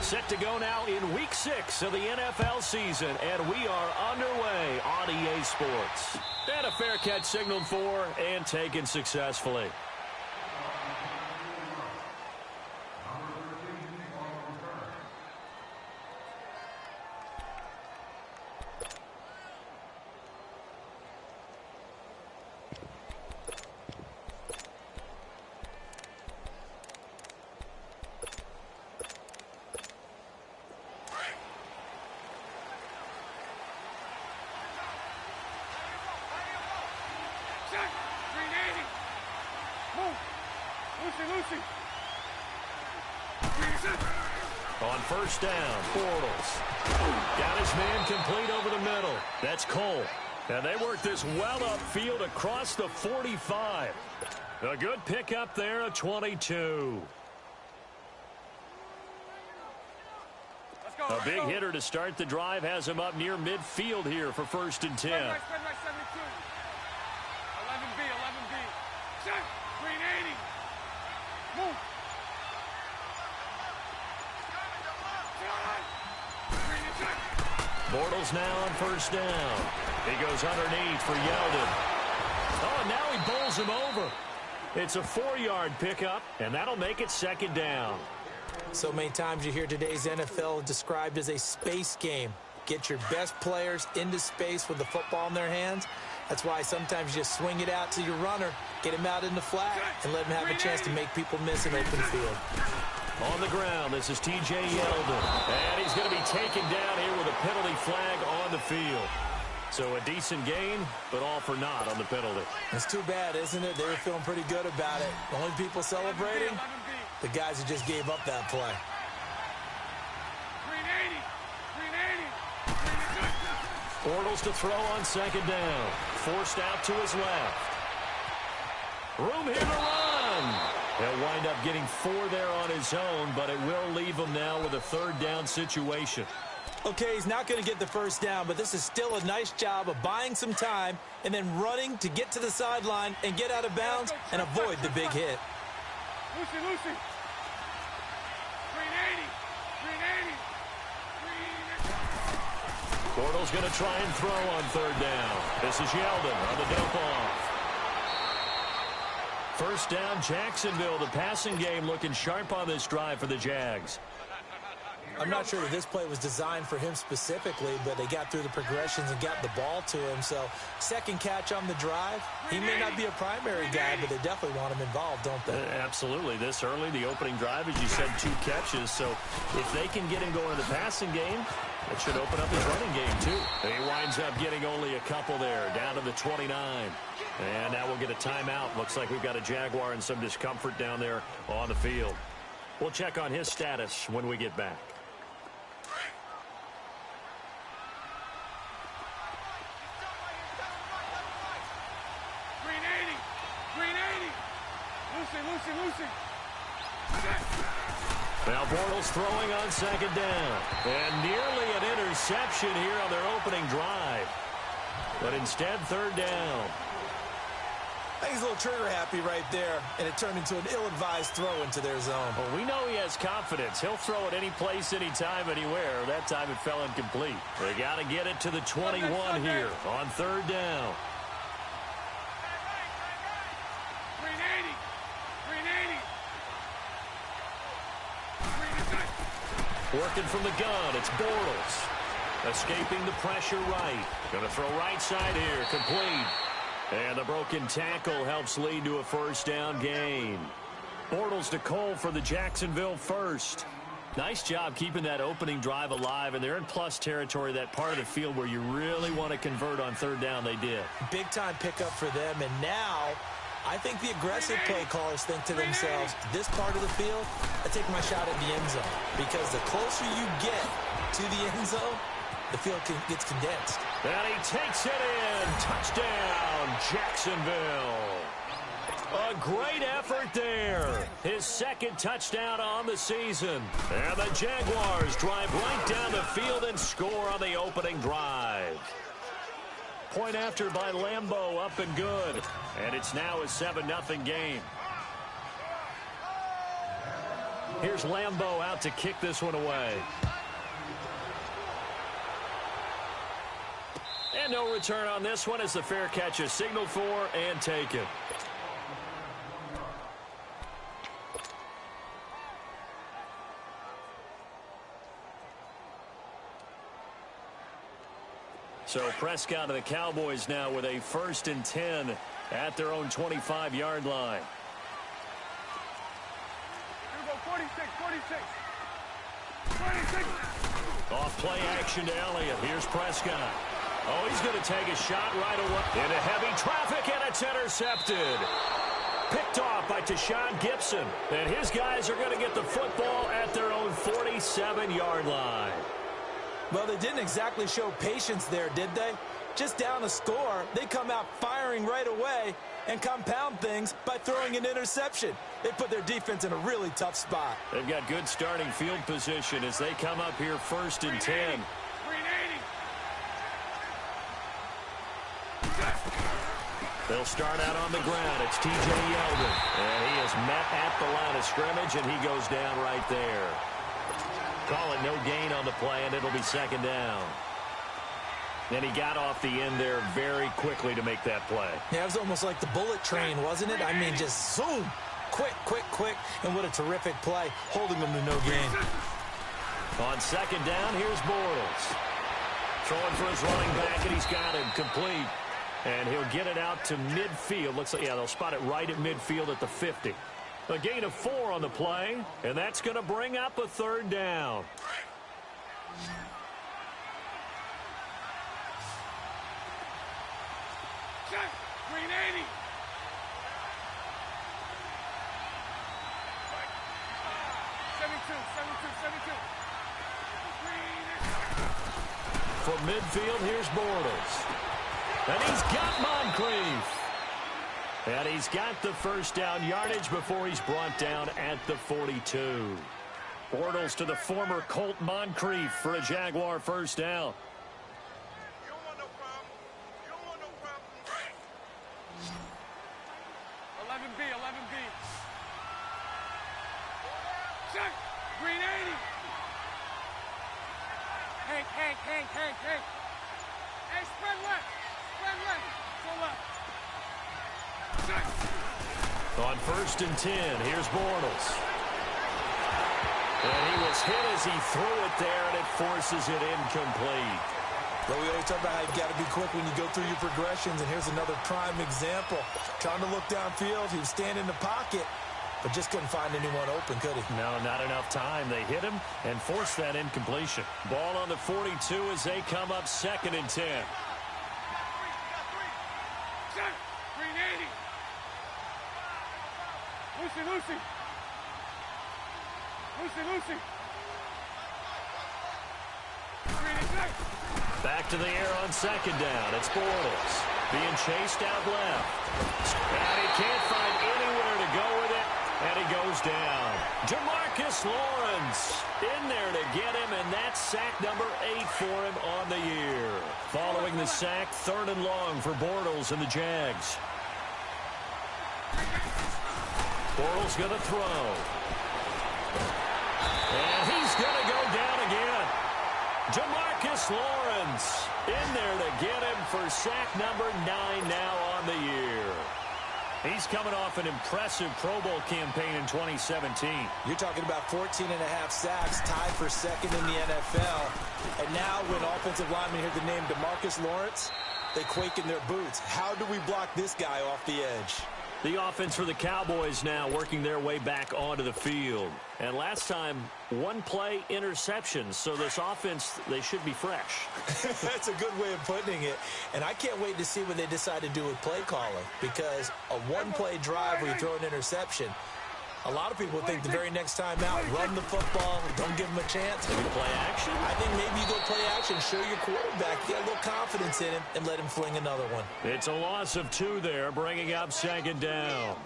Set to go now in Week 6 of the NFL season, and we are underway on EA Sports. And a fair catch signaled for and taken successfully. On first down, Bortles. Got his man complete over the middle. That's Cole. And they work this well upfield across the 45. A good pickup there, a 22. A big hitter to start the drive has him up near midfield here for 1st and 10. 11B. Check. Green 80. Move. Bortles now on 1st down. He goes underneath for Yeldon. Oh, and now he bowls him over. It's a 4-yard pickup, and that'll make it 2nd down. So many times you hear today's NFL described as a space game. Get your best players into space with the football in their hands. That's why sometimes you just swing it out to your runner, get him out in the flat, and let him have a chance to make people miss an open field. On the ground, this is T.J. Yeldon. And he's going to be taken down here with a penalty flag on the field. So a decent gain, but all for naught on the penalty. It's too bad, isn't it? They were feeling pretty good about it. The only people celebrating, the guys who just gave up that play. Bortles to throw on 2nd down. Forced out to his left. Room here to run. He'll wind up getting 4 there on his own, but it will leave him now with a 3rd down situation. Okay, he's not going to get the 1st down, but this is still a nice job of buying some time and then running to get to the sideline and get out of bounds and avoid the big hit. Lucy. Green 80. Bortles going to try and throw on 3rd down. This is Yeldon on the dump off. 1st down, Jacksonville. The passing game looking sharp on this drive for the Jags. I'm not sure that this play was designed for him specifically, but they got through the progressions and got the ball to him. So 2nd catch on the drive. He may not be a primary guy, but they definitely want him involved, don't they? Absolutely. This early, the opening drive, as you said, 2 catches. So if they can get him going in the passing game, it should open up his running game, too. He winds up getting only a couple there, down to the 29. And now we'll get a timeout. Looks like we've got a Jaguar in some discomfort down there on the field. We'll check on his status when we get back. Lucy. Now Bortles throwing on 2nd down. And nearly an interception here on their opening drive. But instead, 3rd down. I think he's a little trigger happy right there, and it turned into an ill-advised throw into their zone. Well, we know he has confidence. He'll throw it any place, anytime, anywhere. That time it fell incomplete. They got to get it to the 21 here on 3rd down. Working from the gun, it's Bortles. Escaping the pressure right. Going to throw right side here, complete. And the broken tackle helps lead to a 1st down gain. Bortles to Cole for the Jacksonville 1st. Nice job keeping that opening drive alive, and they're in plus territory, that part of the field where you really want to convert on 3rd down. They did. Big-time pickup for them, and now I think the aggressive play callers think to themselves, this part of the field, I take my shot at the end zone. Because the closer you get to the end zone, the field gets condensed. And he takes it in. Touchdown, Jacksonville. A great effort there. His 2nd touchdown on the season. And the Jaguars drive right down the field and score on the opening drive. Point after by Lambeau, up and good. And it's now a 7-0 game. Here's Lambeau out to kick this one away. And no return on this one as the fair catch is signaled for and taken. So Prescott and the Cowboys now with a 1st and 10 at their own 25-yard line. Here we go, 46, 46. 26. Off play action to Elliott. Here's Prescott. Oh, he's going to take a shot right away. Into heavy traffic, and it's intercepted. Picked off by Tashawn Gibson. And his guys are going to get the football at their own 47-yard line. Well, they didn't exactly show patience there, did they? Just down a score, they come out firing right away and compound things by throwing an interception. They put their defense in a really tough spot. They've got good starting field position as they come up here 1st and 10. 380. They'll start out on the ground. It's T.J. Yeldon. And he is met at the line of scrimmage, and he goes down right there. Call it no gain on the play, and it'll be 2nd down. And he got off the end there very quickly to make that play. Yeah, it was almost like the bullet train, wasn't it? I mean, just zoom. Quick, quick, quick. And what a terrific play, holding them to no gain. On 2nd down, here's Bortles. Throwing for his running back, and he's got him complete. And he'll get it out to midfield. Looks like, yeah, they'll spot it right at midfield at the 50. A gain of 4 on the play, and that's going to bring up a 3rd down. Check. 380. From midfield, here's Bortles. And he's got Moncrief. And he's got the 1st down yardage before he's brought down at the 42. Bortles to the former Colt Moncrief for a Jaguar 1st down. You don't want no problem. You don't want no problem. 11B, 11B. Check. 380. Hank. Hey, spread left. Spread left. Go left. Check. On 1st and 10, here's Bortles. And he was hit as he threw it there, and it forces it incomplete. But we always talk about how you've got to be quick when you go through your progressions, and here's another prime example. Trying to look downfield, he was standing in the pocket, but just couldn't find anyone open, could he? No, not enough time. They hit him and forced that incompletion. Ball on the 42 as they come up 2nd and 10. Check. 380. Lucy. Lucy. 386. Back to the air on 2nd down. It's Bortles being chased out left. And he can't find anywhere to go with it, and he goes down. Jamarcus Lawrence in there to get him, and that's sack number 8 for him on the year. Following the sack, 3rd and long for Bortles and the Jags. Bortles going to throw. And he's going to go down again. Jamarcus Lawrence in there to get him for sack number 9 now on the year. He's coming off an impressive Pro Bowl campaign in 2017. You're talking about 14.5 sacks, tied for 2nd in the NFL. And now when offensive linemen hear the name DeMarcus Lawrence, they quake in their boots. How do we block this guy off the edge? The offense for the Cowboys now working their way back onto the field. And last time, 1-play interceptions. So this offense, they should be fresh. That's a good way of putting it. And I can't wait to see what they decide to do with play calling. Because a 1-play drive where you throw an interception, a lot of people think the very next time out, run the football, don't give them a chance. Maybe play action? I think maybe you go play action, show your quarterback, get a little confidence in him, and let him fling another one. It's a loss of 2 there, bringing up 2nd down.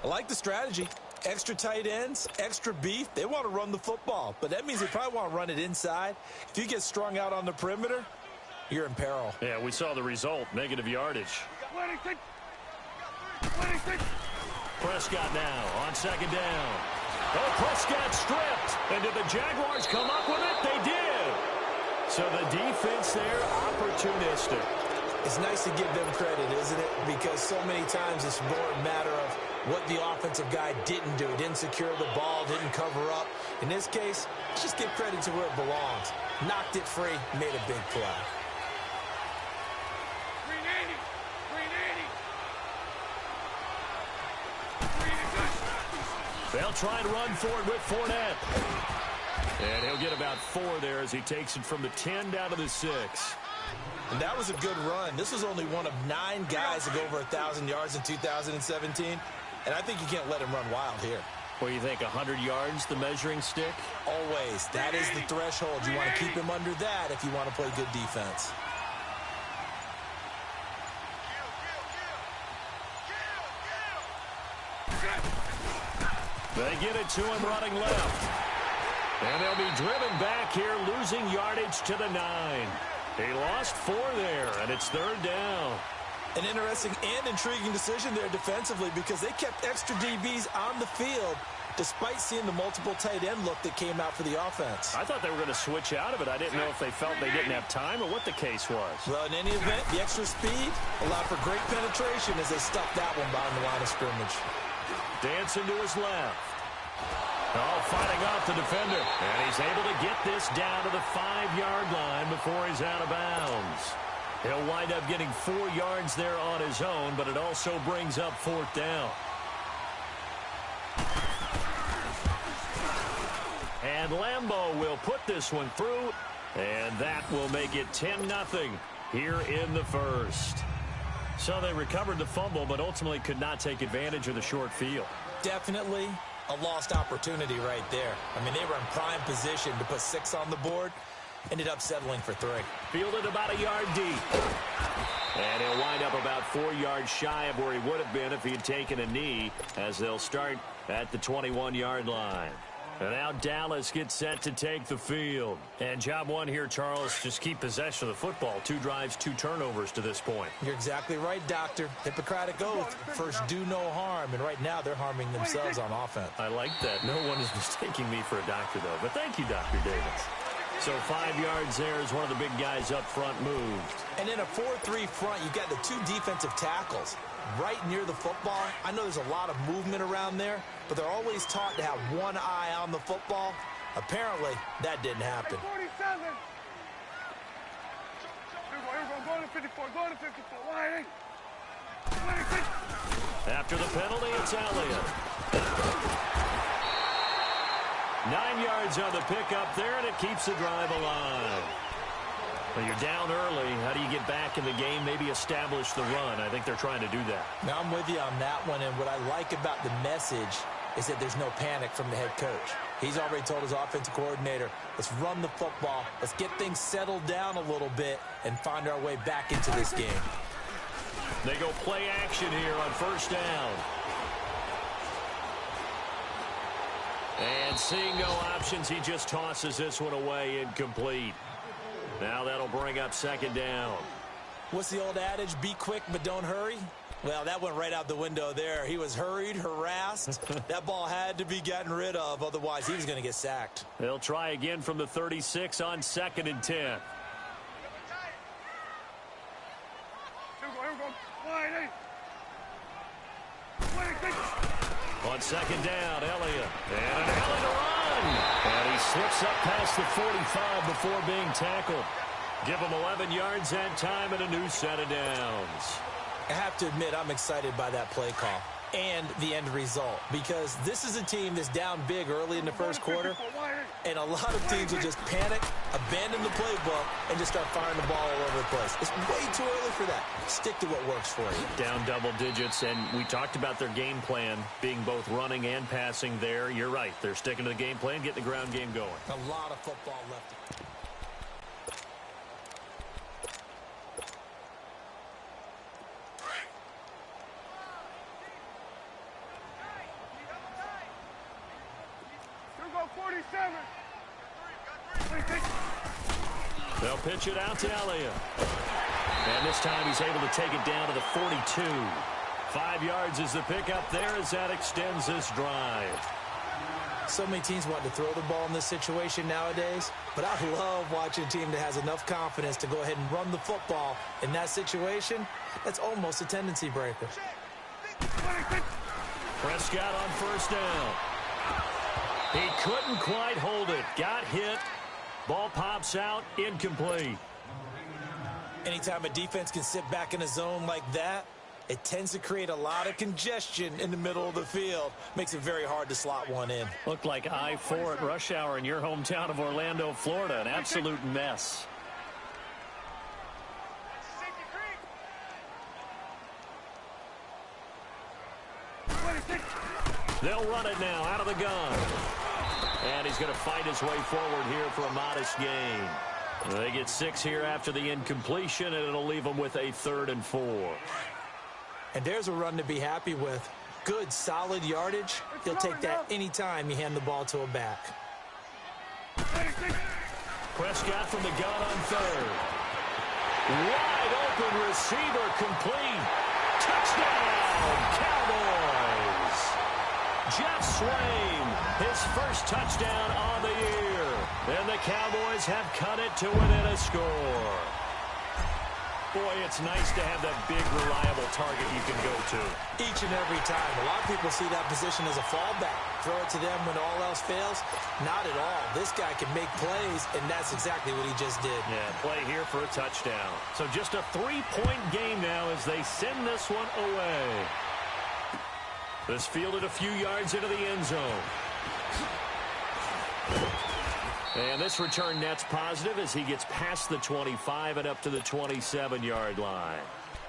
I like the strategy. Extra tight ends, extra beef. They want to run the football, but that means they probably want to run it inside. If you get strung out on the perimeter, you're in peril. Yeah, we saw the result, negative yardage. 26. Prescott now on 2nd down. Oh, Prescott stripped. And did the Jaguars come up with it? They did. So the defense there, opportunistic. It's nice to give them credit, isn't it? Because so many times it's more a matter of what the offensive guy didn't do. Didn't secure the ball, didn't cover up. In this case, let's just give credit to where it belongs. Knocked it free, made a big play. 380. They'll try and run forward with Fournette. And he'll get about 4 there as he takes it from the 10 down to the 6. And that was a good run. This was only one of 9 guys to go over 1,000 yards in 2017. And I think you can't let him run wild here. What do you think, 100 yards, the measuring stick? Always. That is the threshold. You want to keep him under that if you want to play good defense. They get it to him running left. And they'll be driven back here, losing yardage to the 9. He lost 4 there, and it's 3rd down. An interesting and intriguing decision there defensively because they kept extra DBs on the field despite seeing the multiple tight end look that came out for the offense. I thought they were going to switch out of it. I didn't know if they felt they didn't have time or what the case was. Well, in any event, the extra speed allowed for great penetration as they stuffed that one behind the line of scrimmage. Dancing to his left. Oh, fighting off the defender. And he's able to get this down to the 5-yard line before he's out of bounds. He'll wind up getting 4 yards there on his own, but it also brings up 4th down. And Lambeau will put this one through, and that will make it 10-0 here in the first. So they recovered the fumble, but ultimately could not take advantage of the short field. Definitely a lost opportunity right there. I mean, they were in prime position to put 6 on the board. Ended up settling for 3. Fielded about a yard deep. And he'll wind up about 4 yards shy of where he would have been if he had taken a knee, as they'll start at the 21-yard line. And now Dallas gets set to take the field. And job 1 here, Charles, just keep possession of the football. 2 drives, 2 turnovers to this point. You're exactly right, Doctor. Hippocratic oath. First, do no harm. And right now, they're harming themselves on offense. I like that. No one is mistaking me for a doctor, though. But thank you, Dr. Davis. So 5 yards there as one of the big guys up front moved. And in a 4-3 front, you've got the 2 defensive tackles right near the football. I know there's a lot of movement around there, but they're always taught to have one eye on the football. Apparently, that didn't happen. 47. Go to 54. Go to 54. Why? 26. After the penalty, it's Elliott. 9 yards on the pickup there, and it keeps the drive alive. Well, you're down early. How do you get back in the game? Maybe establish the run. I think they're trying to do that. Now, I'm with you on that one, and what I like about the message is that there's no panic from the head coach. He's already told his offensive coordinator, let's run the football, let's get things settled down a little bit, and find our way back into this game. They go play action here on 1st down. And seeing no options, he just tosses this one away, incomplete. Now that'll bring up 2nd down. What's the old adage? Be quick, but don't hurry. Well, that went right out the window there. He was hurried, harassed. That ball had to be gotten rid of, otherwise he was going to get sacked. They'll try again from the 36 on 2nd and 10. On 2nd down, Elliott. And an hell of a run. And he slips up past the 45 before being tackled. Give him 11 yards that time and a new set of downs. I have to admit, I'm excited by that play call and the end result, because this is a team that's down big early in the first quarter, and a lot of teams will just panic, abandon the playbook, and just start firing the ball all over the place. It's way too early for that. Stick to what works for you. Down double digits, and we talked about their game plan being both running and passing there. You're right. They're sticking to the game plan, getting the ground game going. A lot of football left. They'll pitch it out to Elliott. And this time he's able to take it down to the 42. 5 yards is the pickup there as that extends this drive. So many teams want to throw the ball in this situation nowadays, but I love watching a team that has enough confidence to go ahead and run the football in that situation. That's almost a tendency breaker. Prescott on first down. He couldn't quite hold it. Got hit. Ball pops out. Incomplete. Anytime a defense can sit back in a zone like that, it tends to create a lot of congestion in the middle of the field. Makes it very hard to slot one in. Looked like I-4 at rush hour in your hometown of Orlando, Florida. An absolute mess. They'll run it now out of the gun. And he's going to fight his way forward here for a modest gain. They get 6 here after the incompletion, and it'll leave them with a 3rd and 4. And there's a run to be happy with. Good, solid yardage. He'll take that anytime you hand the ball to a back. Prescott from the gun on 3rd. Wide open receiver complete. Touchdown, Cowboys. Jeff Swain, his first touchdown on the year. And the Cowboys have cut it to within a score. Boy, it's nice to have that big, reliable target you can go to. Each and every time. A lot of people see that position as a fallback. Throw it to them when all else fails. Not at all. This guy can make plays, and that's exactly what he just did. Yeah, play here for a touchdown. So just a 3-point game now as they send this one away. This fielded a few yards into the end zone. And this return net's positive as he gets past the 25 and up to the 27-yard line.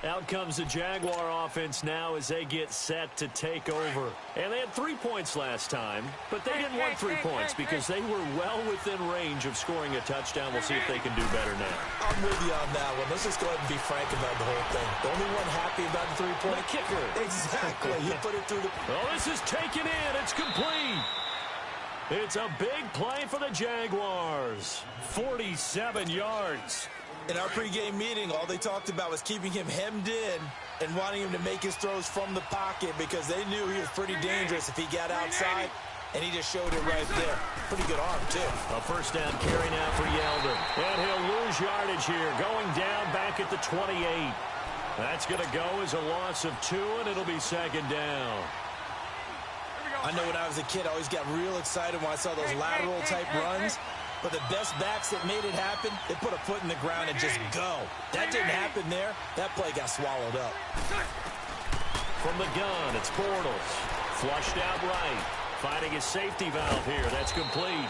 Out comes the Jaguar offense now as they get set to take over. And they had 3 points last time, but they didn't want 3 points because they were well within range of scoring a touchdown. We'll see if they can do better now. I'm with you on that one. Let's just go ahead and be frank about the whole thing. The only one happy about the 3-point kicker. Exactly. You put it through the... Oh, this is taken in. It's complete. It's a big play for the Jaguars. 47 yards. In our pregame meeting, all they talked about was keeping him hemmed in and wanting him to make his throws from the pocket because they knew he was pretty dangerous if he got outside, and he just showed it right there. Pretty good arm, too. A first down carry now for Yeldon. And he'll lose yardage here, going down back at the 28. That's going to go as a loss of 2, and it'll be 2nd down. I know when I was a kid, I always got real excited when I saw those lateral-type runs. But the best backs that made it happen, they put a foot in the ground and just go. That didn't happen there. That play got swallowed up. From the gun, it's Bortles. Flushed out right. Finding his safety valve here. That's complete.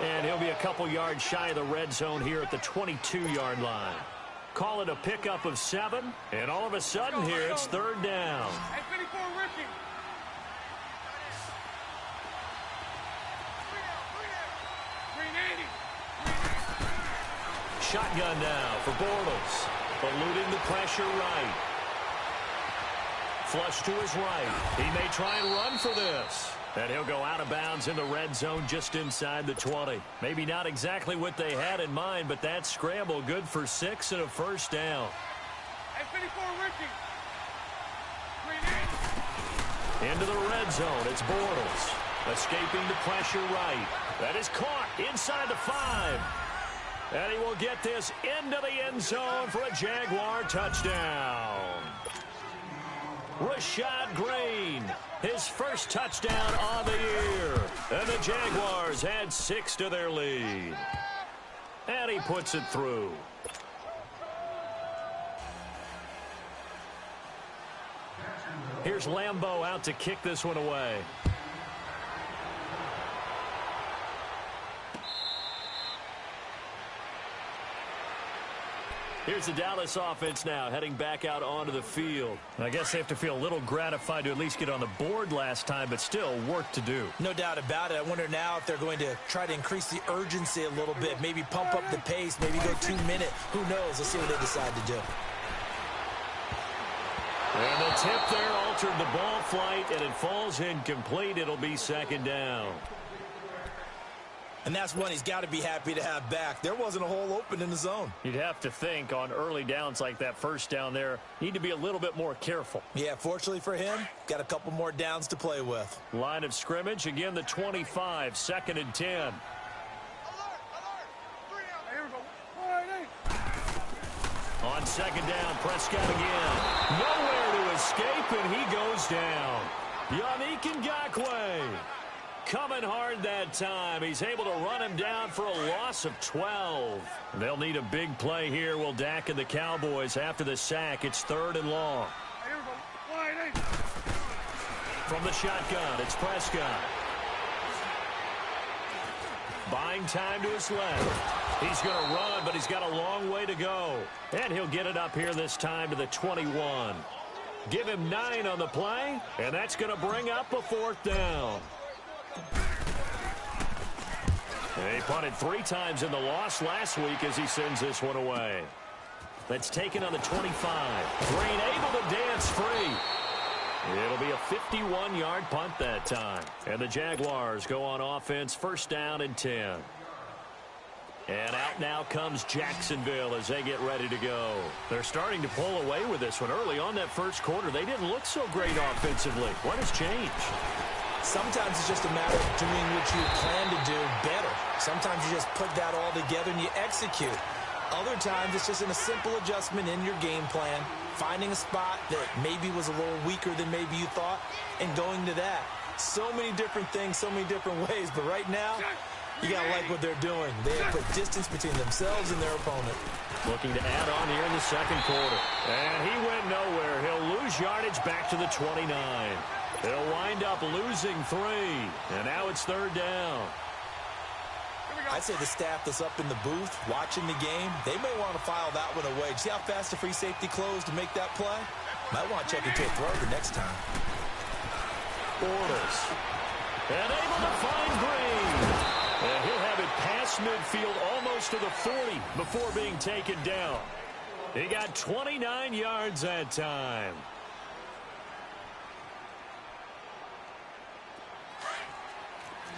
And he'll be a couple yards shy of the red zone here at the 22-yard line. Call it a pickup of 7. And all of a sudden here, it's 3rd down. Shotgun now for Bortles. Eluding the pressure right. Flush to his right. He may try and run for this. And he'll go out of bounds in the red zone just inside the 20. Maybe not exactly what they had in mind, but that scramble good for 6 and a first down. Into the red zone, it's Bortles. Escaping the pressure right. That is caught inside the 5. And he will get this into the end zone for a Jaguar touchdown. Rashad Green, his first touchdown on the year. And the Jaguars add 6 to their lead. And he puts it through. Here's Lambeau out to kick this one away. Here's the Dallas offense now heading back out onto the field. I guess they have to feel a little gratified to at least get on the board last time, but still work to do. No doubt about it. I wonder now if they're going to try to increase the urgency a little bit, maybe pump up the pace, maybe go 2-minute. Who knows? Let's see what they decide to do. And the tip there altered the ball flight, and it falls incomplete. It'll be 2nd down. And that's one he's got to be happy to have back. There wasn't a hole open in the zone. You'd have to think on early downs like that first down there, need to be a little bit more careful. Yeah, fortunately for him, got a couple more downs to play with. Line of scrimmage, again the 25, 2nd and 10. On 2nd down, Prescott again. Nowhere to escape, and he goes down. Yannick Ngakoue coming hard that time. He's able to run him down for a loss of 12. They'll need a big play here. Will Dak and the Cowboys after the sack. It's 3rd and long. From the shotgun, it's Prescott. Buying time to his left. He's going to run, but he's got a long way to go. And he'll get it up here this time to the 21. Give him 9 on the play, and that's going to bring up a 4th down. He punted 3 times in the loss last week as he sends this one away. That's taken on the 25. Green able to dance free. It'll be a 51-yard punt that time. And the Jaguars go on offense, 1st down and 10. And out now comes Jacksonville as they get ready to go. They're starting to pull away with this one. Early on that first quarter, they didn't look so great offensively. What has changed? Sometimes it's just a matter of doing what you plan to do better. Sometimes you just put that all together and you execute. Other times it's just a simple adjustment in your game plan, finding a spot that maybe was a little weaker than maybe you thought, and going to that. So many different things, so many different ways, but right now, you got to like what they're doing. They have put distance between themselves and their opponent. Looking to add on here in the 2nd quarter. And he went nowhere. He'll lose yardage back to the 29. They'll wind up losing 3. And now it's 3rd down. I'd say the staff that's up in the booth watching the game, they may want to file that one away. See how fast the free safety closed to make that play? Might want to check into a throw the next time. Bortles. And able to find Green. And he'll have it past midfield almost to the 40 before being taken down. He got 29 yards that time.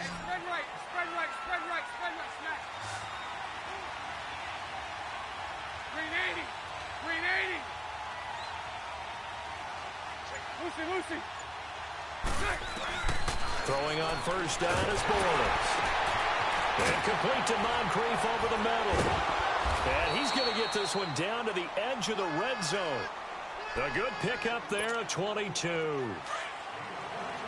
Spread right, spread right, spread right, spread right, smash. Green 80, green 80. Lucy. Throwing on 1st down is Bortles. And complete to Moncrief over the middle. And he's going to get this one down to the edge of the red zone. A good pickup there, a 22.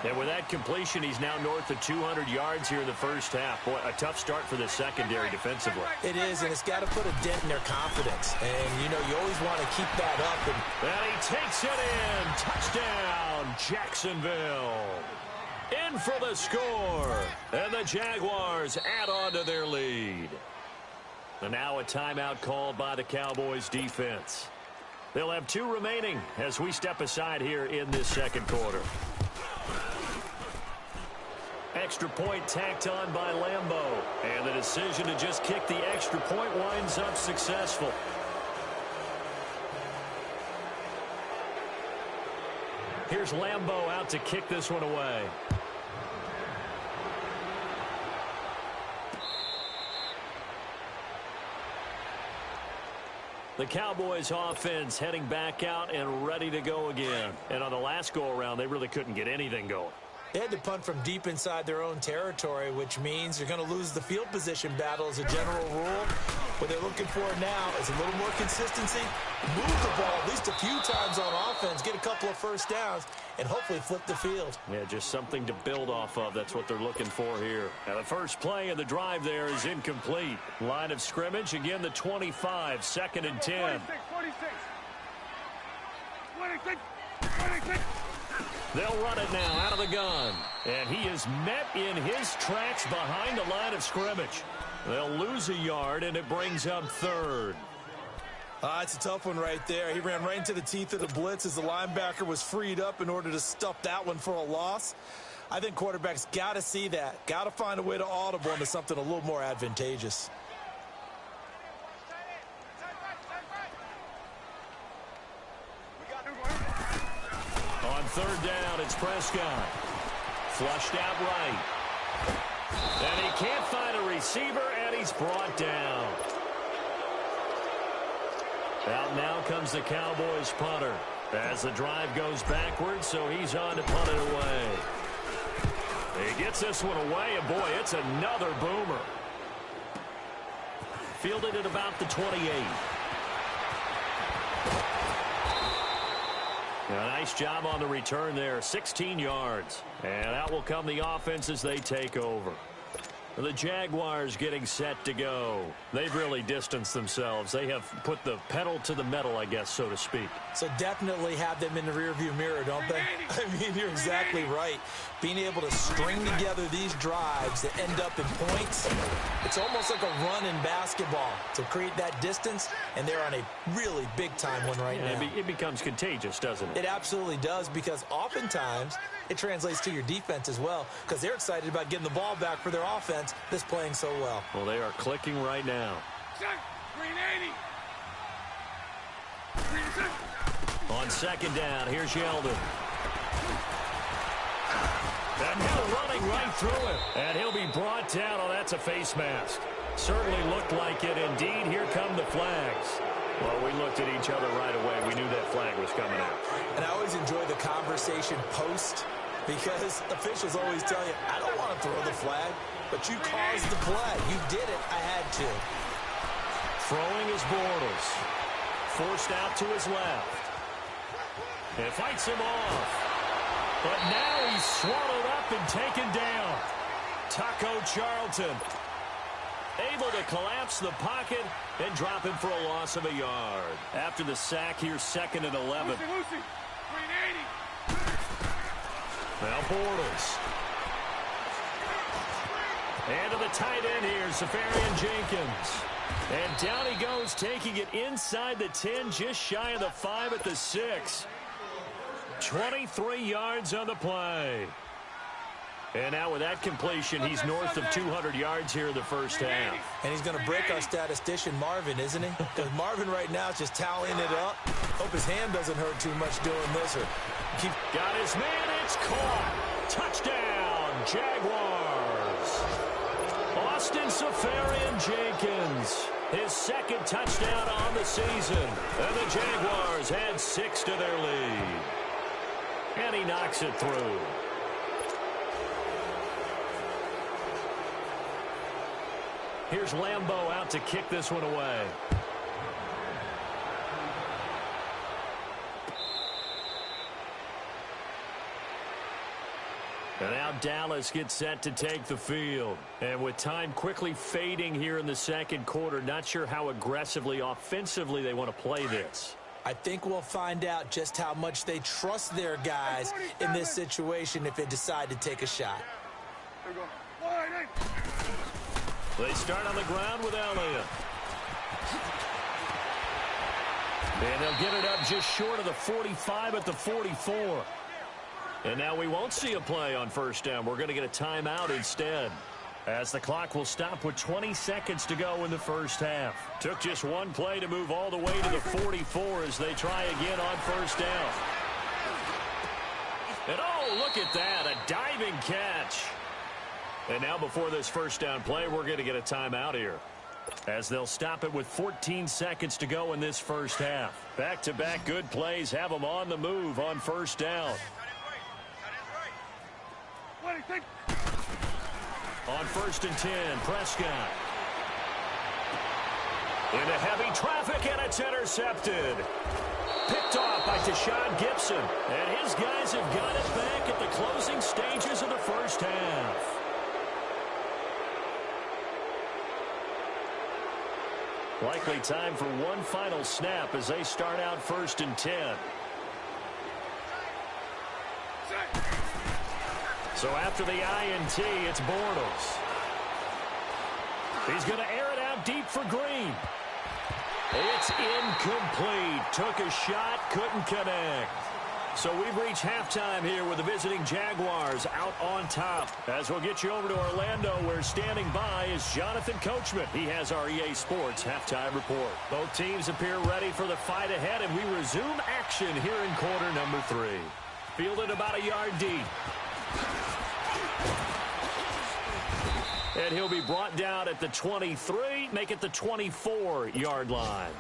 And with that completion, he's now north of 200 yards here in the first half. Boy, a tough start for the secondary defensively. It is, and it's got to put a dent in their confidence. And, you know, you always want to keep that up. And he takes it in. Touchdown, Jacksonville. In for the score. And the Jaguars add on to their lead. And now a timeout called by the Cowboys defense. They'll have 2 remaining as we step aside here in this 2nd quarter. Extra point tacked on by Lambeau. And the decision to just kick the extra point winds up successful. Here's Lambeau out to kick this one away. The Cowboys offense heading back out and ready to go again. And on the last go-around, they really couldn't get anything going. They had to punt from deep inside their own territory, which means you're going to lose the field position battle as a general rule. What they're looking for now is a little more consistency, move the ball at least a few times on offense, get a couple of 1st downs, and hopefully flip the field. Yeah, just something to build off of. That's what they're looking for here. Now, the first play of the drive there is incomplete. Line of scrimmage, again, the 25, 2nd and 10. 26. They'll run it now out of the gun. And he is met in his tracks behind the line of scrimmage. They'll lose a yard, and it brings up 3rd. It's a tough one right there. He ran right into the teeth of the blitz as the linebacker was freed up in order to stuff that one for a loss. I think quarterbacks got to see that. Got to find a way to audible into something a little more advantageous. On 3rd down, it's Prescott. Flushed out right. And he can't find a receiver, and he's brought down. Out now comes the Cowboys punter as the drive goes backwards, so he's on to punt it away. He gets this one away, and boy, it's another boomer. Fielded at about the 28. A nice job on the return there, 16 yards. And out will come the offense as they take over. The Jaguars getting set to go. They've really distanced themselves. They have put the pedal to the metal, I guess, so to speak. So definitely have them in the rearview mirror, don't they? I mean, you're exactly right. Being able to string together these drives that end up in points, it's almost like a run in basketball to create that distance, and they're on a really big-time one right now. It becomes contagious, doesn't it? It absolutely does, because oftentimes it translates to your defense as well, because they're excited about getting the ball back for their offense that's playing so well. Well, they are clicking right now. Green 80. Green 6. On second down, here's Yeldon. And now running right through it. And he'll be brought down. Oh, that's a face mask. Certainly looked like it. Indeed, here come the flags. Well, we looked at each other right away. We knew that flag was coming out. And I always enjoy the conversation post, because officials always tell you, I don't want to throw the flag, but you caused the play. You did it. I had to. Throwing is Bortles. Forced out to his left. And fights him off. But now he's swallowed up and taken down. Taco Charlton able to collapse the pocket and drop him for a loss of a yard. After the sack, here's 2nd and 11. Green 80. Now Bortles. And to the tight end here, Safarian Jenkins. And down he goes, taking it inside the 10, just shy of the 5 at the 6. 23 yards on the play. And now with that completion, he's north of 200 yards here in the first half. And he's going to break our statistician, Marvin, isn't he? Because Marvin right now is just tallying it up. Hope his hand doesn't hurt too much doing this. Got his man, it's caught. Touchdown, Jaguars. Austin Safarian Jenkins, his 2nd touchdown on the season. And the Jaguars add 6 to their lead. And he knocks it through. Here's Lambeau out to kick this one away. And now Dallas gets set to take the field. And with time quickly fading here in the second quarter, not sure how aggressively, offensively they want to play this. I think we'll find out just how much they trust their guys in this situation if they decide to take a shot. There we go. They start on the ground with Elliott. And they'll get it up just short of the 45 at the 44. And now we won't see a play on first down. We're going to get a timeout instead, as the clock will stop with 20 seconds to go in the first half. Took just one play to move all the way to the 44 as they try again on first down. And oh, look at that, a diving catch. And now before this first down play, we're going to get a timeout here, as they'll stop it with 14 seconds to go in this first half. Back-to-back good plays have them on the move on first down. On 1st and 10, Prescott. Into heavy traffic, and it's intercepted. Picked off by Tashawn Gibson. And his guys have got it back at the closing stages of the first half. Likely time for one final snap as they start out 1st and 10. So after the INT, it's Bortles. He's going to air it out deep for Green. It's incomplete. Took a shot, couldn't connect. So we've reached halftime here with the visiting Jaguars out on top. As we'll get you over to Orlando, where standing by is Jonathan Coachman. He has our EA Sports halftime report. Both teams appear ready for the fight ahead, and we resume action here in quarter number 3. Fielded about a yard deep. And he'll be brought down at the 23, make it the 24-yard line.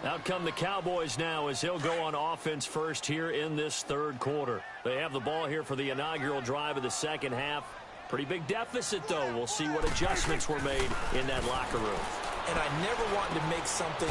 Out come the Cowboys now as they'll go on offense first here in this third quarter. They have the ball here for the inaugural drive of the second half. Pretty big deficit, though. We'll see what adjustments were made in that locker room. And I never want to make something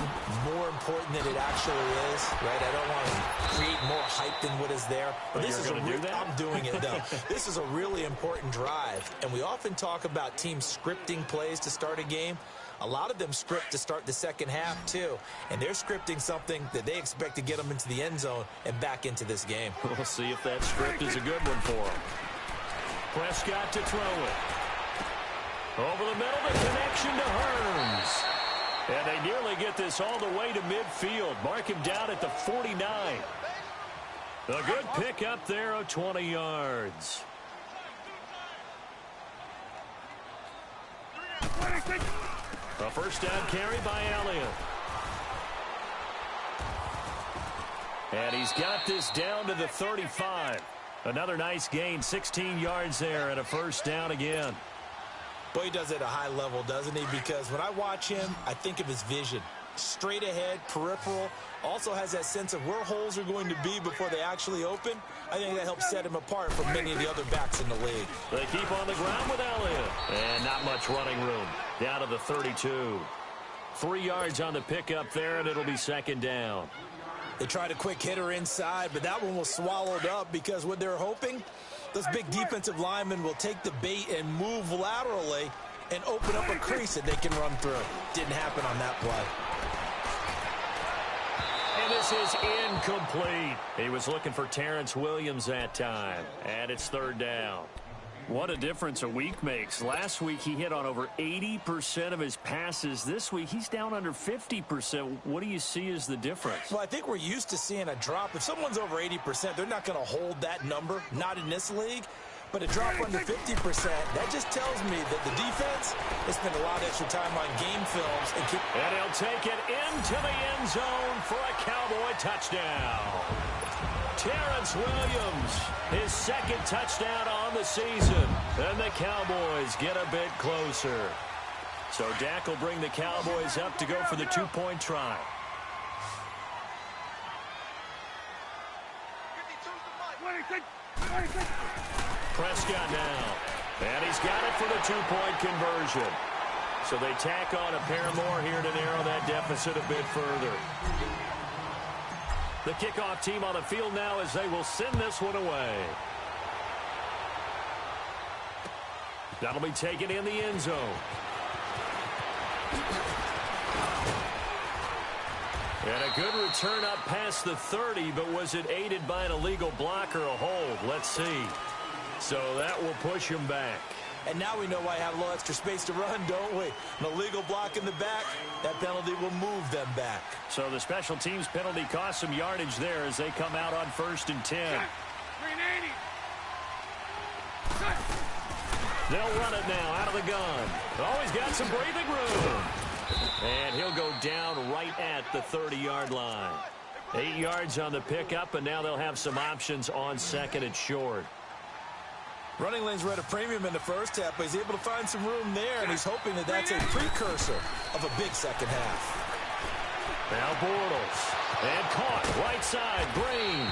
more important than it actually is, right? I don't want to create more hype than what is there. But this is I'm doing it, though. This is a really important drive. And we often talk about teams scripting plays to start a game. A lot of them script to start the second half, too. And they're scripting something that they expect to get them into the end zone and back into this game. We'll see if that script is a good one for them. Prescott to throw it. Over the middle, the connection to Hearns. And they nearly get this all the way to midfield. Mark him down at the 49. A good pickup there of 20 yards. A first down carry by Elliott. And he's got this down to the 35. Another nice gain, 16 yards there, and a first down again. Boy, he does it at a high level, doesn't he? Because when I watch him, I think of his vision. Straight ahead, peripheral. Also has that sense of where holes are going to be before they actually open. I think that helps set him apart from many of the other backs in the league. They keep on the ground with Elliott. And not much running room. Down to the 32. 3 yards on the pickup there, and it'll be second down. They tried a quick hitter inside, but that one was swallowed up because what they're hoping, those big defensive linemen will take the bait and move laterally and open up a crease that they can run through. Didn't happen on that play. And this is incomplete. He was looking for Terrence Williams that time. And it's third down. What a difference a week makes. Last week he hit on over 80% of his passes. This week he's down under 50%. What do you see as the difference? Well, I think we're used to seeing a drop. If someone's over 80%, they're not going to hold that number. Not in this league. But a drop under 50%, that just tells me that the defense has spent a lot of extra time on game films. And he'll take it into the end zone for a Cowboy touchdown. Terrence Williams, his second touchdown on the season. And the Cowboys get a bit closer. So Dak will bring the Cowboys up to go for the two-point try. Prescott now. And he's got it for the two-point conversion. So they tack on a pair more here to narrow that deficit a bit further. The kickoff team on the field now as they will send this one away. That'll be taken in the end zone. And a good return up past the 30, but was it aided by an illegal block or a hold? Let's see. So that will push him back. And now we know why I have a little extra space to run, don't we? An illegal block in the back, that penalty will move them back. So the special teams penalty cost some yardage there as they come out on 1st and 10. They'll run it now out of the gun. Oh, he's got some breathing room. And he'll go down right at the 30-yard line. 8 yards on the pickup, and now they'll have some options on second and short. Running lanes were at a premium in the first half, but he's able to find some room there, and he's hoping that that's a precursor of a big second half. Now Bortles. And caught right side, Green.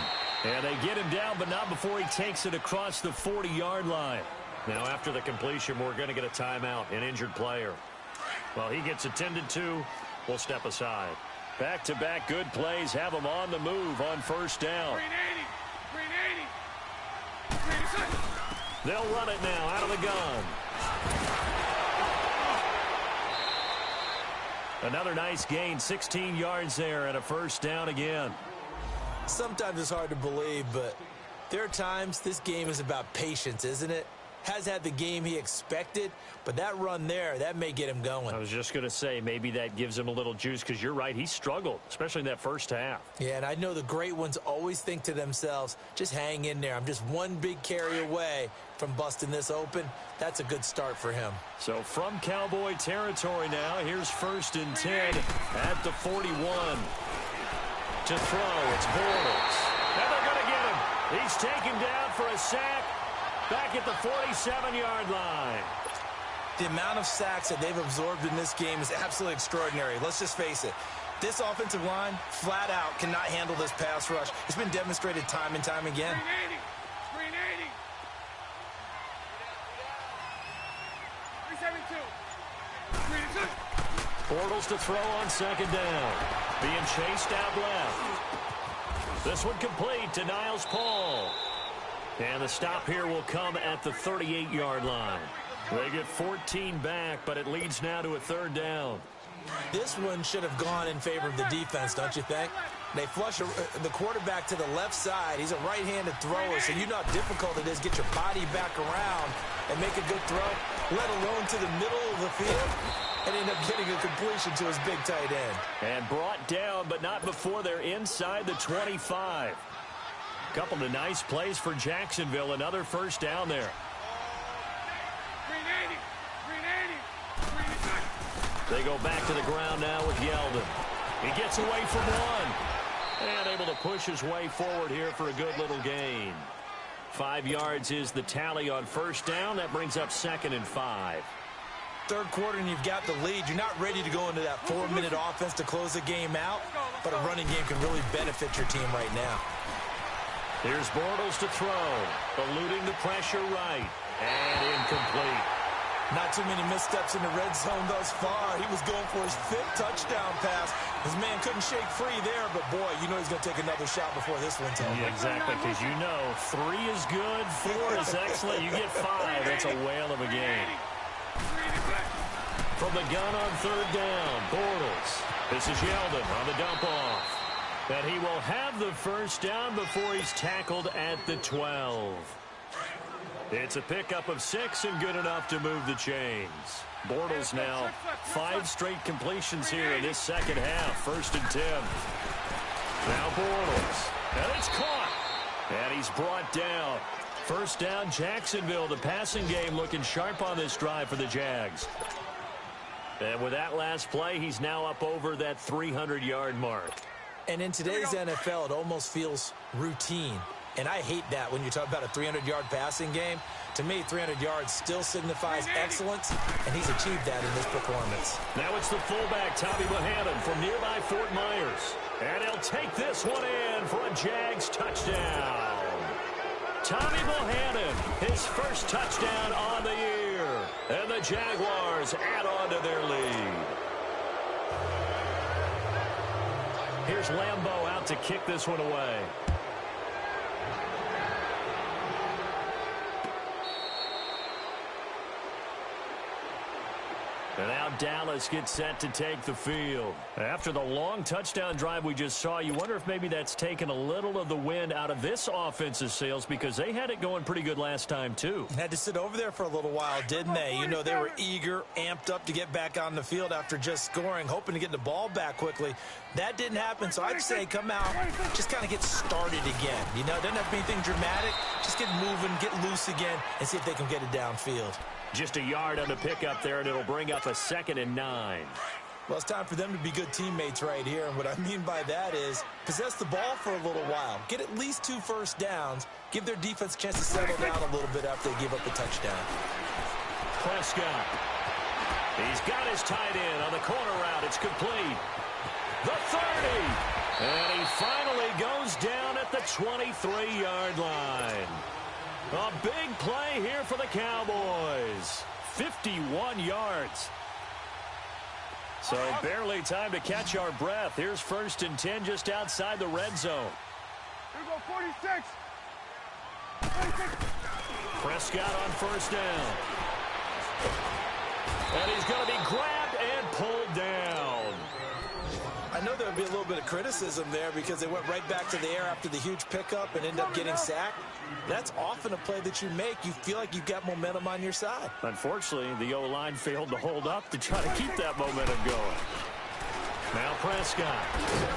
And they get him down, but not before he takes it across the 40-yard line. Now after the completion, we're going to get a timeout, an injured player. Well, he gets attended to. We'll step aside. Back-to-back good plays have him on the move on first down. They'll run it now out of the gun. Another nice gain, 16 yards there and a first down again. Sometimes it's hard to believe, but there are times this game is about patience, isn't it? Has had the game he expected, but that run there, that may get him going. I was just going to say, maybe that gives him a little juice because you're right, he struggled, especially in that first half. Yeah, and I know the great ones always think to themselves, just hang in there. I'm just one big carry away from busting this open. That's a good start for him. So from Cowboy territory now, here's 1st and 10 at the 41. To throw, it's Bortles. And they're going to get him. He's taken down for a sack. Back at the 47-yard line. The amount of sacks that they've absorbed in this game is absolutely extraordinary. Let's just face it. This offensive line, flat out, cannot handle this pass rush. It's been demonstrated time and time again. Screen 80. 372. Screen 2. Bortles to throw on second down. Being chased out left. This one complete to Niles Paul. And the stop here will come at the 38-yard line. They get 14 back, but it leads now to a third down. This one should have gone in favor of the defense, don't you think? They flush the quarterback to the left side. He's a right-handed thrower, so you know how difficult it is to get your body back around and make a good throw, let alone to the middle of the field, and end up getting a completion to his big tight end. And brought down, but not before they're inside the 25. Couple of nice plays for Jacksonville. Another first down there. They go back to the ground now with Yeldon. He gets away from one. And able to push his way forward here for a good little gain. 5 yards is the tally on first down. That brings up 2nd and 5. Third quarter and you've got the lead. You're not ready to go into that 4-minute offense to close the game out. But a running game can really benefit your team right now. Here's Bortles to throw. Eluding the pressure right. And incomplete. Not too many missteps in the red zone thus far. He was going for his 5th touchdown pass. His man couldn't shake free there, but boy, you know he's going to take another shot before this one's over. Yeah, exactly, because you know 3 is good, 4 is excellent. You get 5. That's a whale of a game. From the gun on third down, Bortles. This is Yeldon on the dump off. And he will have the first down before he's tackled at the 12. It's a pickup of 6 and good enough to move the chains. Bortles now 5 straight completions here in this second half. 1st and 10. Now Bortles. And it's caught. And he's brought down. First down, Jacksonville. The passing game looking sharp on this drive for the Jags. And with that last play, he's now up over that 300-yard mark. And in today's NFL, it almost feels routine. And I hate that when you talk about a 300-yard passing game. To me, 300 yards still signifies excellence, and he's achieved that in this performance. Now it's the fullback, Tommy Bohannon, from nearby Fort Myers. And he'll take this one in for a Jags touchdown. Tommy Bohannon, his first touchdown on the year. And the Jaguars add on to their lead. Here's Lambeau out to kick this one away. And now Dallas gets set to take the field. After the long touchdown drive we just saw, you wonder if maybe that's taken a little of the wind out of this offense's sails, because they had it going pretty good last time, too. Had to sit over there for a little while, didn't they? You know, they were eager, amped up to get back on the field after just scoring, hoping to get the ball back quickly. That didn't happen, so I'd say come out, just kind of get started again. You know, doesn't have to be anything dramatic. Just get moving, get loose again, and see if they can get it downfield. Just a yard on the pickup there, and it'll bring up a 2nd and 9. Well, it's time for them to be good teammates right here. And what I mean by that is possess the ball for a little while. Get at least 2 first downs. Give their defense a chance to settle down a little bit after they give up the touchdown. Prescott. He's got his tight end on the corner route. It's complete. The 30. And he finally goes down at the 23-yard line. A big play here for the Cowboys. 51 yards. So barely time to catch our breath. Here's 1st and 10 just outside the red zone. Here we go, 46. Prescott on first down. And he's going to be grabbed and pulled down. I know there would be a little bit of criticism there because they went right back to the air after the huge pickup and ended up getting sacked. That's often a play that you make. You feel like you've got momentum on your side. Unfortunately, the O-line failed to hold up to try to keep that momentum going. Now Prescott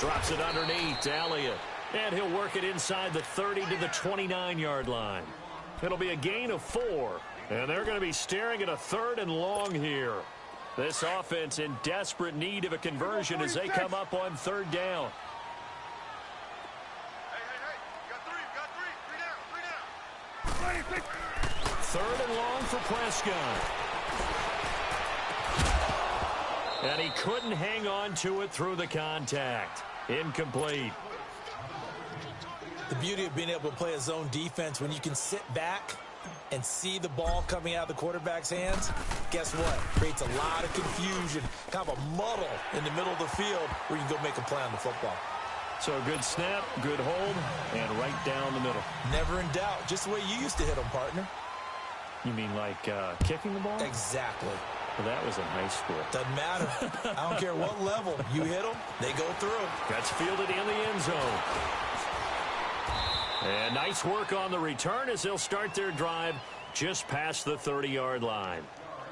drops it underneath to Elliott. And he'll work it inside the 30 to the 29-yard line. It'll be a gain of 4. And they're going to be staring at a 3rd and long here. This offense in desperate need of a conversion as they come up on 3rd down. Hey, 3rd and long for Prescott. And he couldn't hang on to it through the contact. Incomplete. The beauty of being able to play a zone defense when you can sit back and see the ball coming out of the quarterback's hands, guess what? Creates a lot of confusion, kind of a muddle in the middle of the field where you can go make a play on the football. So a good snap, good hold, and right down the middle. Never in doubt. Just the way you used to hit them, partner. You mean like kicking the ball? Exactly. Well, that was in high school. Doesn't matter. I don't care what level. You hit them, they go through. That's fielded in the end zone. And nice work on the return as they'll start their drive just past the 30-yard line.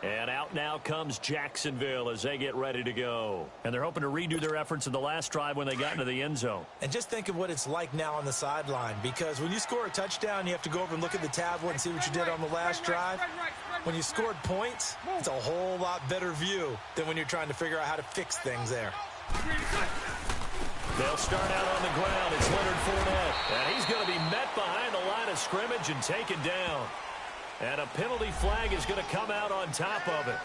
And out now comes Jacksonville as they get ready to go. And they're hoping to redo their efforts in the last drive when they got into the end zone. And just think of what it's like now on the sideline, because when you score a touchdown, you have to go over and look at the tablet and see what you did on the last drive. When you scored points, it's a whole lot better view than when you're trying to figure out how to fix things there. They'll start out on the ground. It's Leonard Fournette. And he's going to be met behind the line of scrimmage and taken down. And a penalty flag is going to come out on top of it.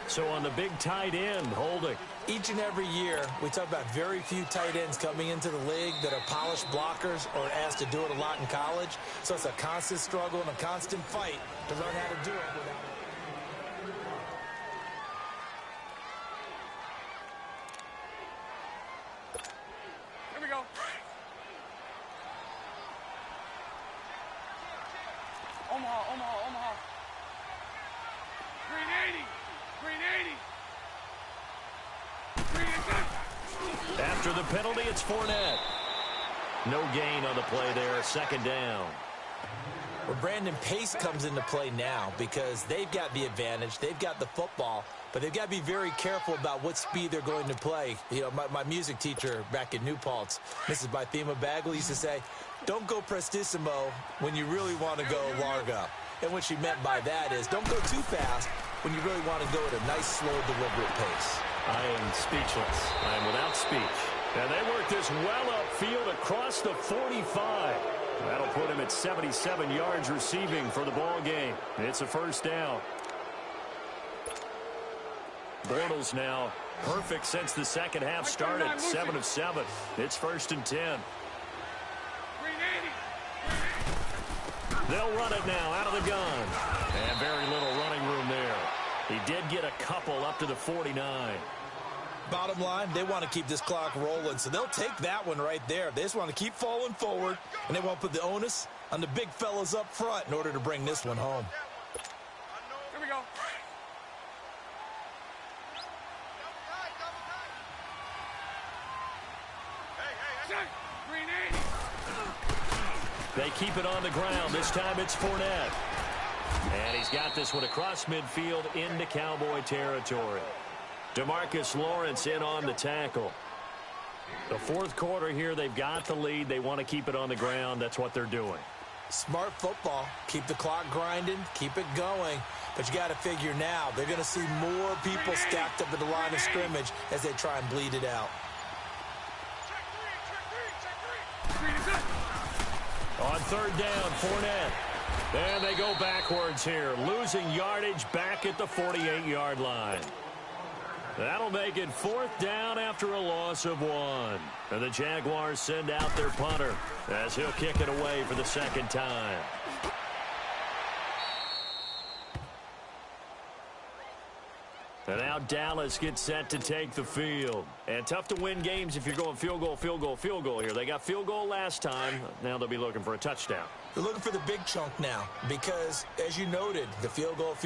So on the big tight end, holding. Each and every year, we talk about very few tight ends coming into the league that are polished blockers or asked to do it a lot in college. So it's a constant struggle and a constant fight to learn how to do it without it. Here we go. Omaha, Omaha, Omaha. Green 80. Green 80. Green is good. After the penalty, it's Fournette. No gain on the play there. Second down. Well, Brandon, pace comes into play now because they've got the advantage. They've got the football, but they've got to be very careful about what speed they're going to play. You know, my music teacher back in New Paltz, Mrs. Bythema Bagley, used to say, don't go prestissimo when you really want to go largo. And what she meant by that is don't go too fast when you really want to go at a nice, slow, deliberate pace. I am speechless. I am without speech. And they work this well upfield across the 45. That'll put him at 77 yards receiving for the ball game. It's a first down. Bortles now perfect since the second half started. 7 of 7. It's 1st and 10. They'll run it now out of the gun. And very little running room there. He did get a couple up to the 49. Bottom line, they want to keep this clock rolling, so they'll take that one right there. They just want to keep falling forward, and they won't put the onus on the big fellas up front in order to bring this one home. Here we go. Green 80. They keep it on the ground. This time it's Fournette. And he's got this one across midfield into Cowboy territory. DeMarcus Lawrence in on the tackle. The fourth quarter here, they've got the lead. They want to keep it on the ground. That's what they're doing. Smart football. Keep the clock grinding. Keep it going. But you got to figure now, they're going to see more people stacked up at the line of scrimmage as they try and bleed it out. On third down, Fournette. And they go backwards here, losing yardage back at the 48-yard line. That'll make it 4th down after a loss of 1. And the Jaguars send out their punter as he'll kick it away for the second time. And now Dallas gets set to take the field. And tough to win games if you're going field goal, field goal, field goal here. They got field goal last time. Now they'll be looking for a touchdown. They're looking for the big chunk now because, as you noted, the field goal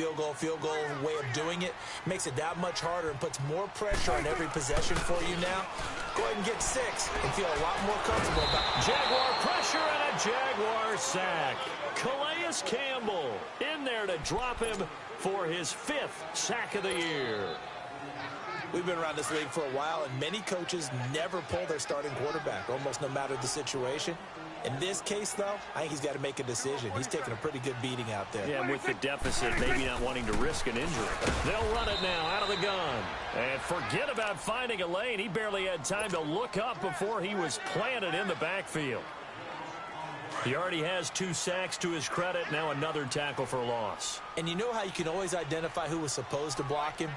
way of doing it makes it that much harder and puts more pressure on every possession for you now. Go ahead and get 6 and feel a lot more comfortable about it. Jaguar pressure and a Jaguar sack. Calais Campbell in there to drop him for his 5th sack of the year. We've been around this league for a while, and many coaches never pull their starting quarterback, almost no matter the situation. In this case, though, I think he's got to make a decision. He's taking a pretty good beating out there. Yeah, with the deficit, maybe not wanting to risk an injury. They'll run it now out of the gun. And forget about finding a lane. He barely had time to look up before he was planted in the backfield. He already has 2 sacks to his credit. Now another tackle for loss. And you know how you can always identify who was supposed to block him?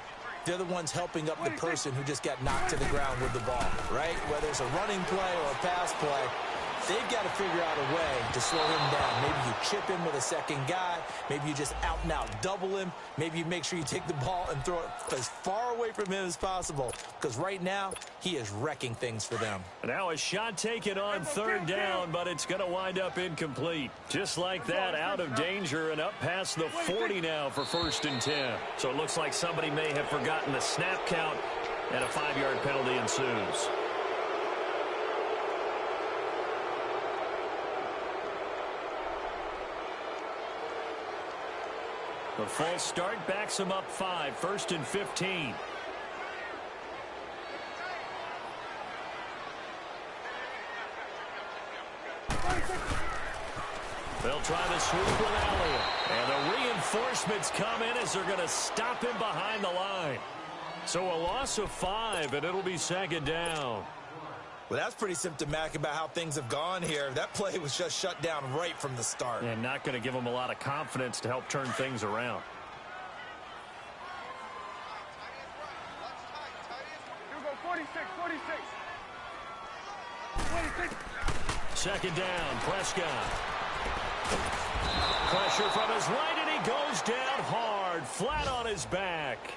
They're the ones helping up the person who just got knocked to the ground with the ball, right? Whether it's a running play or a pass play, they've got to figure out a way to slow him down. Maybe you chip him with a second guy. Maybe you just out-and-out double him. Maybe you make sure you take the ball and throw it as far away from him as possible, because right now he is wrecking things for them. Now a shot taken on third down, but it's going to wind up incomplete. Just like that, out of danger and up past the 40 now for 1st and 10. So it looks like somebody may have forgotten the snap count, and a 5-yard penalty ensues. The false start backs him up 5, 1st and 15. They'll try the swoop with Elliott. And the reinforcements come in as they're going to stop him behind the line. So a loss of 5, and it'll be 2nd down. Well, that's pretty symptomatic about how things have gone here. That play was just shut down right from the start. And not going to give them a lot of confidence to help turn things around. You go 46. 2nd down, Prescott. Pressure from his right, and he goes down hard, flat on his back.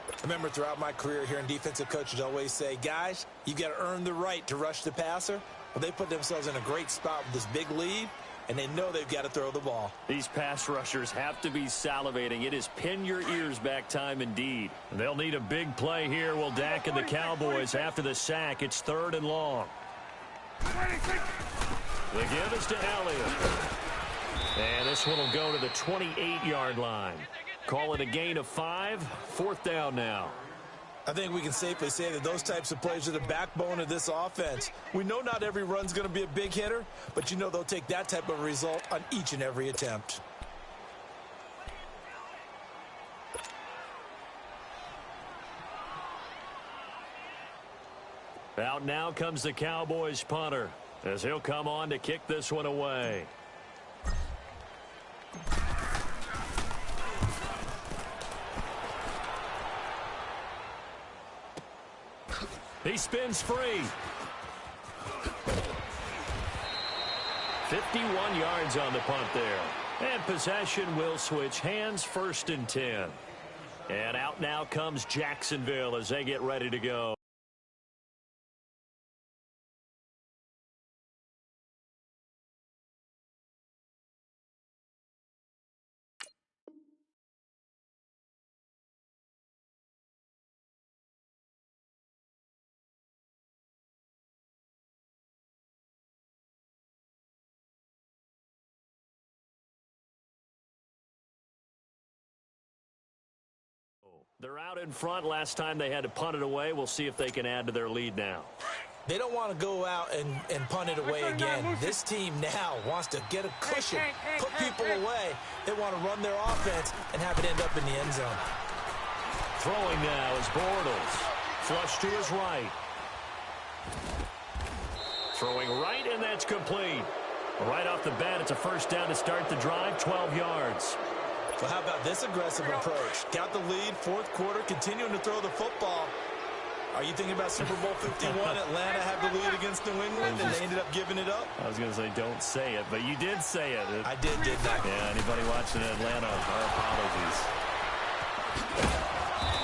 I remember throughout my career hearing defensive coaches always say, guys, you got to earn the right to rush the passer. Well, they put themselves in a great spot with this big lead, and they know they've got to throw the ball. These pass rushers have to be salivating. It is pin your ears back time indeed. They'll need a big play here. Will Dak and the Cowboys after the sack. It's 3rd and long. The give is to Elliott. And this one will go to the 28-yard line. Call it a gain of 5. 4th down now. I think we can safely say that those types of plays are the backbone of this offense. We know not every run's going to be a big hitter, but you know they'll take that type of result on each and every attempt. Out now comes the Cowboys punter, as he'll come on to kick this one away. He spins free. 51 yards on the punt there. And possession will switch hands, 1st and 10. And out now comes Jacksonville as they get ready to go. They're out in front. Last time they had to punt it away. We'll see if they can add to their lead now. They don't want to go out and punt it away again. This team now wants to get a cushion, put people away. They want to run their offense and have it end up in the end zone. Throwing now is Bortles. Flush to his right. Throwing right, and that's complete. Right off the bat, it's a 1st down to start the drive, 12 yards. Well, how about this aggressive approach? Got the lead, 4th quarter, continuing to throw the football. Are you thinking about Super Bowl 51? Atlanta had the lead against New England, and they ended up giving it up? I was going to say don't say it, but you did say it. I did not. Yeah, anybody watching Atlanta, our apologies.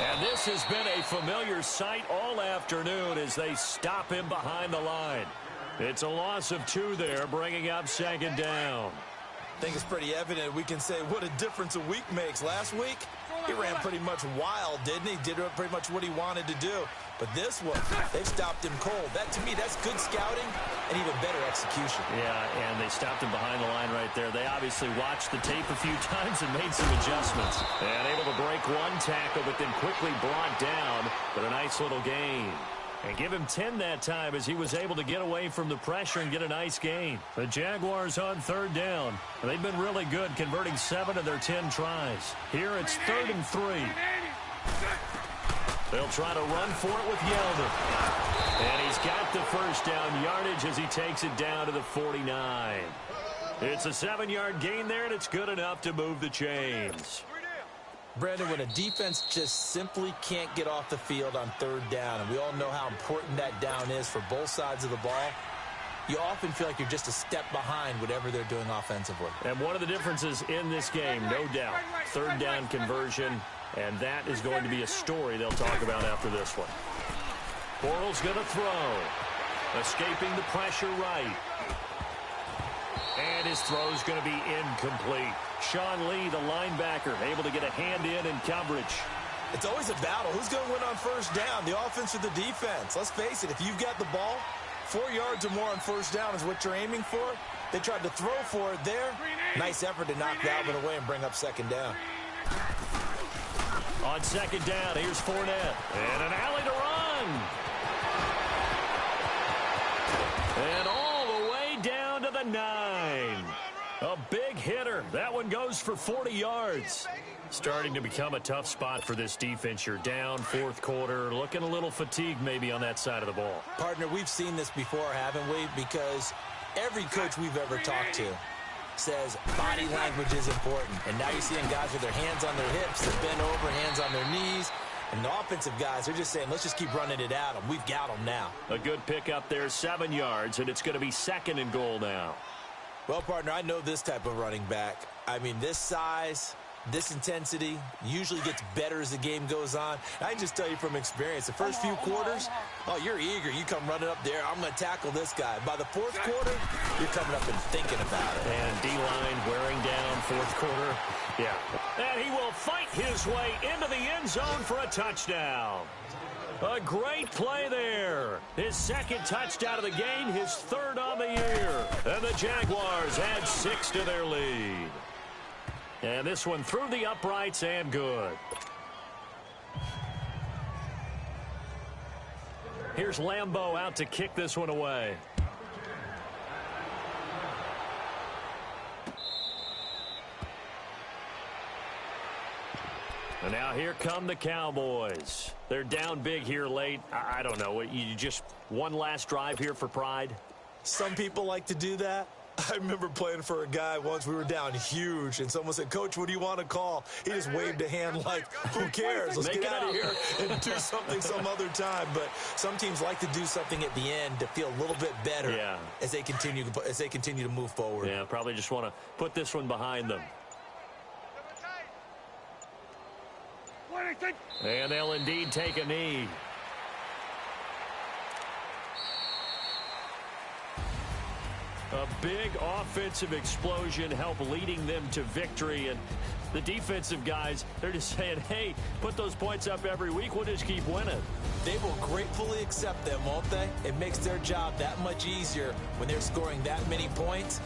And this has been a familiar sight all afternoon as they stop him behind the line. It's a loss of 2 there, bringing up 2nd down. I think it's pretty evident. We can say what a difference a week makes. Last week, he ran pretty much wild, didn't he? Did pretty much what he wanted to do. But this one, they've stopped him cold. That, to me, that's good scouting and even better execution. Yeah, and they stopped him behind the line right there. They obviously watched the tape a few times and made some adjustments. And able to break one tackle, but then quickly brought down. But a nice little gain. And give him 10 that time as he was able to get away from the pressure and get a nice gain. The Jaguars on 3rd down. They've been really good, converting 7 of their 10 tries. Here it's 3rd and 3. They'll try to run for it with Yeldon. And he's got the 1st down yardage as he takes it down to the 49. It's a 7-yard gain there, and it's good enough to move the chains. Brandon, when a defense just simply can't get off the field on third down, and we all know how important that down is for both sides of the ball, you often feel like you're just a step behind whatever they're doing offensively. And one of the differences in this game, no doubt, third down conversion, and that is going to be a story they'll talk about after this one. Bortles going to throw. Escaping the pressure right. And his throw is going to be incomplete. Sean Lee, the linebacker, able to get a hand in coverage. It's always a battle. Who's going to win on first down, the offense or the defense? Let's face it, if you've got the ball, 4 yards or more on first down is what you're aiming for. They tried to throw for it there. Nice effort to knock Dalvin away and bring up second down. On second down, here's Fournette. And an alley to run. And all the way down to the 9. A big hitter. That one goes for 40 yards. Starting to become a tough spot for this defense. You're down fourth quarter, looking a little fatigued maybe on that side of the ball. Partner, we've seen this before, haven't we? Because every coach we've ever talked to says body language is important. And now you're seeing guys with their hands on their hips, they're bent over, hands on their knees. And the offensive guys, they're just saying, let's just keep running it at them. We've got them now. A good pickup there, 7 yards, and it's going to be second and goal now. Well, partner, I know this type of running back. I mean, this size, this intensity usually gets better as the game goes on. I can just tell you from experience, the first few quarters, oh, you're eager. You come running up there, I'm going to tackle this guy. By the fourth quarter, you're coming up and thinking about it. And D-line wearing down fourth quarter. Yeah. And he will fight his way into the end zone for a touchdown. A great play there. His second touchdown of the game, his third on the year. And the Jaguars add 6 to their lead. And this one through the uprights and good. Here's Lambeau out to kick this one away. And now here come the Cowboys. They're down big here late. I don't know. You just one last drive here for pride? Some people like to do that. I remember playing for a guy once. We were down huge, and someone said, Coach, what do you want to call? He just waved a hand like, who cares? Let's get out of here and do something some other time. But some teams like to do something at the end to feel a little bit better as they continue to move forward. Yeah, probably just want to put this one behind them. And they'll indeed take a knee. A big offensive explosion helped leading them to victory. And the defensive guys, they're just saying, hey, put those points up every week. We'll just keep winning. They will gratefully accept them, won't they? It makes their job that much easier when they're scoring that many points.